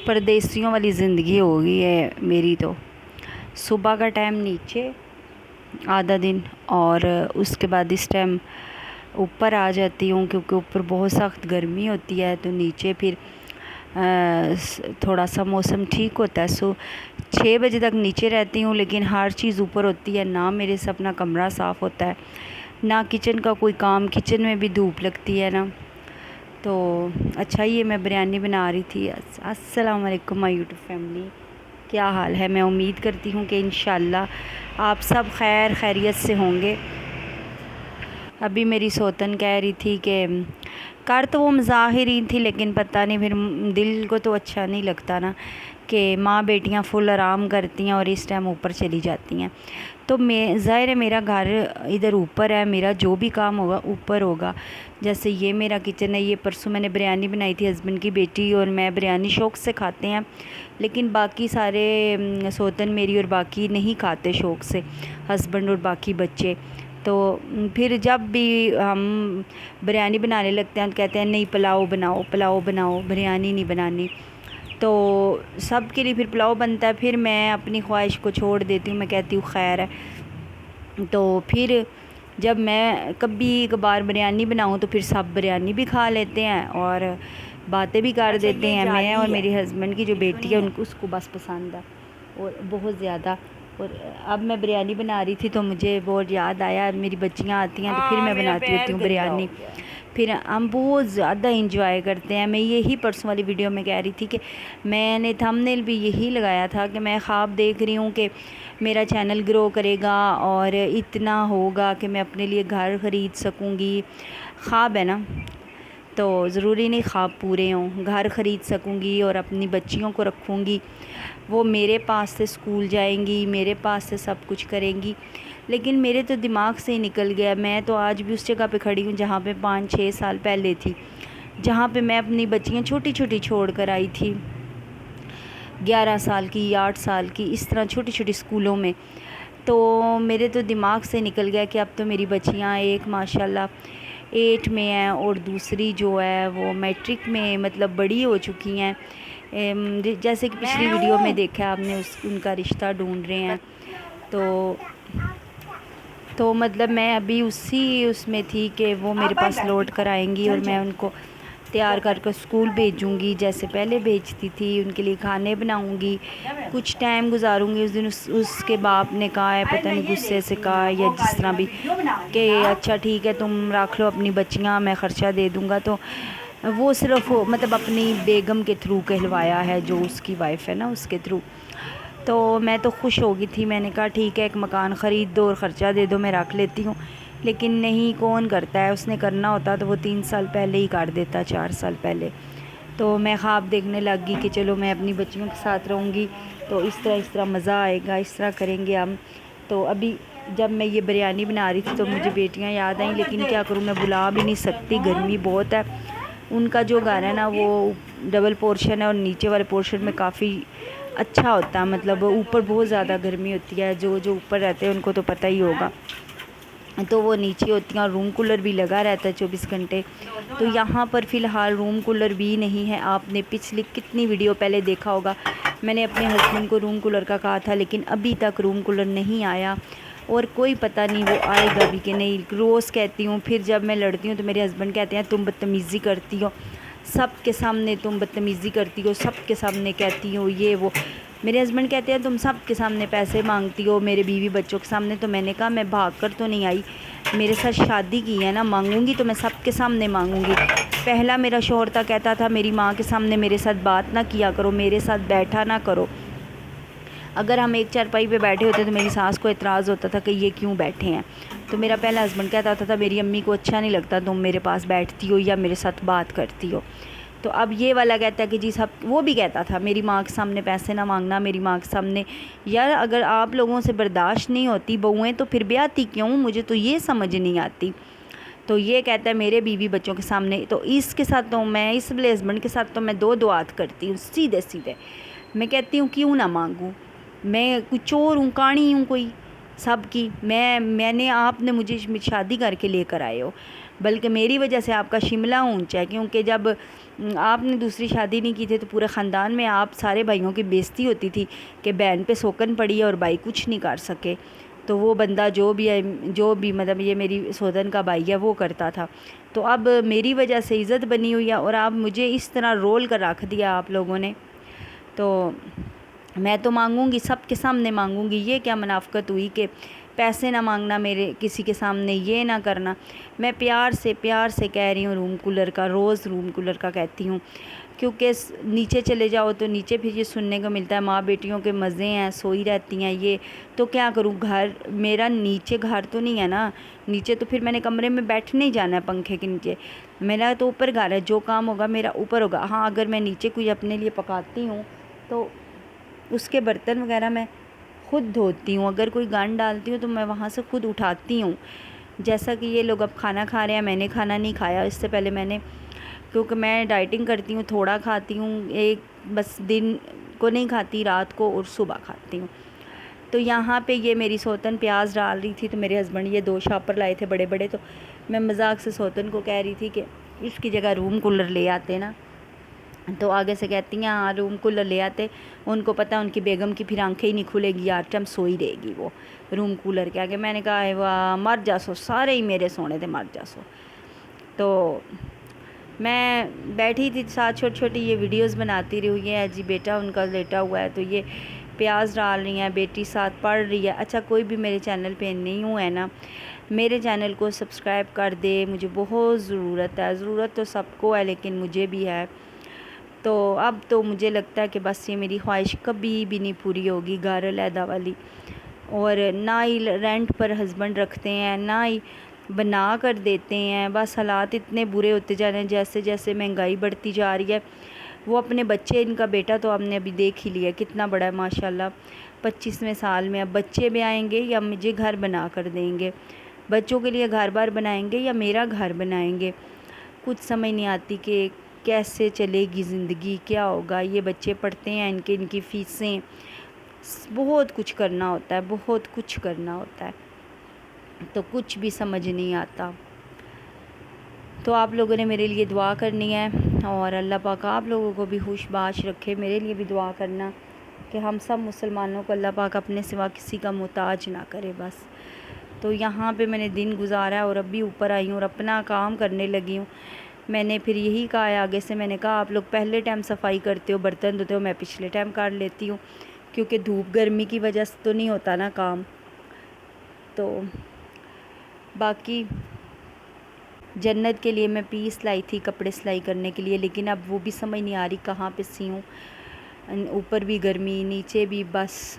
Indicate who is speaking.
Speaker 1: परदेसियों वाली ज़िंदगी हो गई है मेरी। तो सुबह का टाइम नीचे आधा दिन, और उसके बाद इस टाइम ऊपर आ जाती हूँ क्योंकि ऊपर बहुत सख्त गर्मी होती है। तो नीचे फिर थोड़ा सा मौसम ठीक होता है, सो 6 बजे तक नीचे रहती हूँ। लेकिन हर चीज़ ऊपर होती है, ना मेरे से अपना कमरा साफ़ होता है, ना किचन का कोई काम, किचन में भी धूप लगती है ना। तो अच्छा, ये मैं बिरयानी बना रही थी। अस्सलाम वालेकुम माय यूट्यूब फैमिली, क्या हाल है? मैं उम्मीद करती हूँ कि इंशाल्लाह आप सब खैर खैरियत से होंगे। अभी मेरी सोतन कह रही थी कि कर तो वो मज़ाक ही रही थी, लेकिन पता नहीं फिर दिल को तो अच्छा नहीं लगता ना कि माँ बेटियाँ फुल आराम करती हैं और इस टाइम ऊपर चली जाती हैं। तो मैं ज़ाहिर है मेरा घर इधर ऊपर है, मेरा जो भी काम होगा ऊपर होगा। जैसे ये मेरा किचन है, ये परसों मैंने बिरयानी बनाई थी, हस्बैंड की बेटी और मैं बिरयानी शौक़ से खाते हैं, लेकिन बाकी सारे सोतन मेरी और बाकी नहीं खाते शौक़ से, हस्बैंड और बाकी बच्चे। तो फिर जब भी हम बिरयानी बनाने लगते हैं तो कहते हैं नहीं पुलाव बनाओ, पुलाव बनाओ, बिरयानी नहीं बनानी। तो सब के लिए फिर पुलाव बनता है, फिर मैं अपनी ख्वाहिश को छोड़ देती हूँ, मैं कहती हूँ खैर है। तो फिर जब मैं कभी कभार बिरयानी बनाऊँ तो फिर सब बिरयानी भी खा लेते हैं और बातें भी कर देते हैं। मैं और मेरे हस्बैंड की जो बेटी है उनको उसको बस पसंद है और बहुत ज़्यादा। और अब मैं बिरयानी बना रही थी तो मुझे बहुत याद आया, मेरी बच्चियाँ आती हैं तो फिर मैं बनाती होती हूँ बिरयानी। फिर हम बहुत ज़्यादा इंजॉय करते हैं। मैं यही परसों वाली वीडियो में कह रही थी कि मैंने थंबनेल भी यही लगाया था कि मैं ख्वाब देख रही हूँ कि मेरा चैनल ग्रो करेगा और इतना होगा कि मैं अपने लिए घर ख़रीद सकूँगी। ख्वाब है ना, तो ज़रूरी नहीं ख्वाब पूरे हों। घर ख़रीद सकूँगी और अपनी बच्चियों को रखूँगी, वो मेरे पास से स्कूल जाएंगी, मेरे पास से सब कुछ करेंगी। लेकिन मेरे तो दिमाग से ही निकल गया। मैं तो आज भी उस जगह पे खड़ी हूँ जहाँ पे 5-6 साल पहले थी, जहाँ पे मैं अपनी बच्चियाँ छोटी छोटी छोड़ कर आई थी, 11 साल की, 8 साल की, इस तरह छोटी छोटी स्कूलों में। तो मेरे तो दिमाग से निकल गया कि अब तो मेरी बच्चियाँ एक माशाल्लाह 8 में हैं और दूसरी जो है वो मैट्रिक में, मतलब बड़ी हो चुकी हैं। जैसे कि पिछली वीडियो में देखा आपने, उनका रिश्ता ढूंढ रहे हैं। तो मतलब मैं अभी उसमें थी कि वो मेरे पास लौट कर आएंगी और मैं उनको तैयार कर स्कूल भेजूँगी जैसे पहले भेजती थी। उनके लिए खाने बनाऊँगी, कुछ टाइम गुजारूँगी। उस दिन उसके बाप ने कहा है, पता नहीं गुस्से से कहा है या जिस तरह भी, कि अच्छा ठीक है तुम रख लो अपनी बच्चियाँ, मैं ख़र्चा दे दूँगा। तो वो सिर्फ मतलब अपनी बेगम के थ्रू कहलवाया है, जो उसकी वाइफ है ना उसके थ्रू। तो मैं तो खुश हो गई थी, मैंने कहा ठीक है एक मकान ख़रीद दो और ख़र्चा दे दो, मैं रख लेती हूँ। लेकिन नहीं, कौन करता है? उसने करना होता तो वो 3 साल पहले ही कर देता, 4 साल पहले। तो मैं ख्वाब देखने लग गई कि चलो मैं अपनी बच्चियों के साथ रहूँगी, तो इस तरह मज़ा आएगा, इस तरह करेंगे हम। तो अभी जब मैं ये बिरयानी बना रही थी तो मुझे बेटियाँ याद आई, लेकिन क्या करूँ, मैं बुला भी नहीं सकती, गर्मी बहुत है। उनका जो घर है ना वो डबल पोर्शन है और नीचे वाले पोर्शन में काफ़ी अच्छा होता है, मतलब ऊपर बहुत ज़्यादा गर्मी होती है। जो ऊपर रहते हैं उनको तो पता ही होगा। तो वो नीचे होती हैं और रूम कूलर भी लगा रहता है 24 घंटे। तो यहाँ पर फ़िलहाल रूम कूलर भी नहीं है। आपने पिछली कितनी वीडियो पहले देखा होगा, मैंने अपने हस्बैंड को रूम कूलर का कहा था, लेकिन अभी तक रूम कूलर नहीं आया और कोई पता नहीं वो आएगा भी कि नहीं। रोज़ कहती हूँ, फिर जब मैं लड़ती हूँ तो मेरे हस्बैंड कहते हैं तुम बदतमीज़ी करती हो, सब के सामने तुम बदतमीज़ी करती हो, सब के सामने कहती हो ये वो। मेरे हस्बैंड कहते हैं तुम सब के सामने पैसे मांगती हो, मेरे बीवी बच्चों के सामने। तो मैंने कहा मैं भाग कर तो नहीं आई, मेरे साथ शादी की है ना, मांगूंगी तो मैं सब के सामने मांगूंगी। पहला मेरा शौहर था, कहता था मेरी माँ के सामने मेरे साथ बात ना किया करो, मेरे साथ बैठा ना करो। अगर हम एक चारपाई पे बैठे होते तो मेरी सास को एतराज़ होता था कि ये क्यों बैठे हैं। तो मेरा पहला हस्बैंड कहता था मेरी अम्मी को अच्छा नहीं लगता तुम मेरे पास बैठती हो या मेरे साथ बात करती हो। तो अब ये वाला कहता है कि जी सब, वो भी कहता था मेरी माँ के सामने पैसे ना मांगना, मेरी माँ के सामने। यार अगर आप लोगों से बर्दाश्त नहीं होती बहुएं तो फिर ब्याहती क्यों? मुझे तो ये समझ नहीं आती। तो ये कहता है मेरे बीवी बच्चों के सामने। तो इसके साथ तो मैं, इस वाले हस्बैंड के साथ तो मैं दो दुआत करती हूँ सीधे सीधे। मैं कहती हूँ क्यों ना मांगूँ, मैं कोई चोर हूँ, काणी हूँ कोई सब की? मैंने आपने मुझे शादी करके लेकर आए हो, بلکہ میری وجہ سے آپ کا شملہ اونچا ہے، کیونکہ جب آپ نے دوسری شادی نہیں کی تھی تو پورے خاندان میں آپ سارے بھائیوں کی بےزتی ہوتی تھی کہ بہن پہ سوکن پڑی ہے اور بھائی کچھ نہیں کر سکے، تو وہ بندہ جو بھی مطلب یہ میری سوتن کا بھائی ہے وہ کرتا تھا۔ تو اب میری وجہ سے عزت بنی ہوئی ہے اور آپ مجھے اس طرح رول کر رکھ دیا آپ لوگوں نے، تو میں تو مانگوں گی، سب کے سامنے مانگوں گی۔ یہ کیا منافقت ہوئی کہ پیسے نہ مانگنا میرے کسی کے سامنے، یہ نہ کرنا۔ میں پیار سے کہہ رہی ہوں روم کولر کا، روز روم کولر کا کہتی ہوں، کیونکہ نیچے چلے جاؤ تو نیچے پھر یہ سننے کو ملتا ہے ماں بیٹیوں کے مزے ہیں، سوئی رہتی ہیں یہ، تو کیا کروں؟ گھر میرا نیچے گھر تو نہیں ہے نا، نیچے تو پھر میں نے کمرے میں بیٹھنے ہی جانا ہے پنکھے کے نیچے، میرا تو اوپر گھر ہے، جو کام ہوگا میرا اوپر ہوگا۔ ہاں اگر میں نیچے کوئی اپنے لیے پکاتی ہوں تو اس کے برتن وغیرہ میں خود دھوتی ہوں، اگر کوئی گند ڈالتی ہوں تو میں وہاں سے خود اٹھاتی ہوں۔ جیسا کہ یہ لوگ اب کھانا کھا رہے ہیں، میں نے کھانا نہیں کھایا، اس سے پہلے میں نے، کیونکہ میں ڈائٹنگ کرتی ہوں، تھوڑا کھاتی ہوں، ایک بس دن کو نہیں کھاتی، رات کو اور صبح کھاتی ہوں۔ تو یہاں پہ یہ میری سوتن پیاز ڈال رہی تھی، تو میرے ہسبینڈ یہ 2 شاپر لائے تھے بڑے بڑے، تو میں مذاق سے سوتن کو کہہ رہی تھی کہ اس کی جگہ روم کولر لے آتے نا، تو آگے سے کہتی ہیں ہاں روم کولر لے آتے، ان کو پتہ ان کی بیگم کی پھر آنکھیں ہی نہیں کھلے گی، ہر ٹائم سوئی رہے گی وہ روم کولر کے آگے۔ میں نے کہا واہ مر جا سو، سارے ہی میرے سونے تھے، مر جا سو۔ تو میں بیٹھی تھی ساتھ چھوٹی چھوٹی یہ ویڈیوز بناتی رہی، یہ ہے جی بیٹا ان کا لیٹا ہوا ہے، تو یہ پیاز ڈال رہی ہیں، بیٹی ساتھ پڑھ رہی ہے۔ اچھا کوئی بھی میرے چینل پہ نہیں ہے نا، میرے چینل کو سبسکرائب کر دے، مجھے بہت ضرورت ہے، ضرورت تو سب کو ہے لیکن مجھے بھی ہے۔ تو اب تو مجھے لگتا ہے کہ بس یہ میری خواہش کبھی بھی نہیں پوری ہوگی، گھر علیحدہ والی، اور نہ ہی رینٹ پر ہسبینڈ رکھتے ہیں، نہ ہی بنا کر دیتے ہیں، بس حالات اتنے برے ہوتے جا رہے ہیں جیسے جیسے مہنگائی بڑھتی جا رہی ہے۔ وہ اپنے بچے، ان کا بیٹا تو ہم نے ابھی دیکھ ہی لیا کتنا بڑا ہے ماشاءاللہ، 25ویں سال میں، اب بچے بھی آئیں گے یا مجھے گھر بنا کر دیں گے، بچوں کے لیے گھر بار بنائیں گے یا میرا گھر بنائیں گے، کچھ سمجھ نہیں آتی کہ کیسے چلے گی زندگی، کیا ہوگا۔ یہ بچے پڑھتے ہیں، ان کی فیسیں، بہت کچھ کرنا ہوتا ہے، بہت کچھ کرنا ہوتا ہے، تو کچھ بھی سمجھ نہیں آتا۔ تو آپ لوگوں نے میرے لیے دعا کرنی ہے، اور اللہ پاک آپ لوگوں کو بھی خوش باش رکھے، میرے لیے بھی دعا کرنا کہ ہم سب مسلمانوں کو اللہ پاک اپنے سوا کسی کا محتاج نہ کرے بس۔ تو یہاں پہ میں نے دن گزارا ہے اور اب بھی اوپر آئی ہوں اور اپنا کام کرنے لگی ہوں۔ میں نے پھر یہی کہا ہے آگے سے، میں نے کہا آپ لوگ پہلے ٹائم صفائی کرتے ہو، برتن دھوتے ہو، میں پچھلے ٹائم کر لیتی ہوں، کیونکہ دھوپ گرمی کی وجہ سے تو نہیں ہوتا نا کام۔ تو باقی جنت کے لیے میں پیس لائی تھی کپڑے سلائی کرنے کے لیے، لیکن اب وہ بھی سمجھ نہیں آ رہی کہاں پہ سیوں، اوپر بھی گرمی نیچے بھی، بس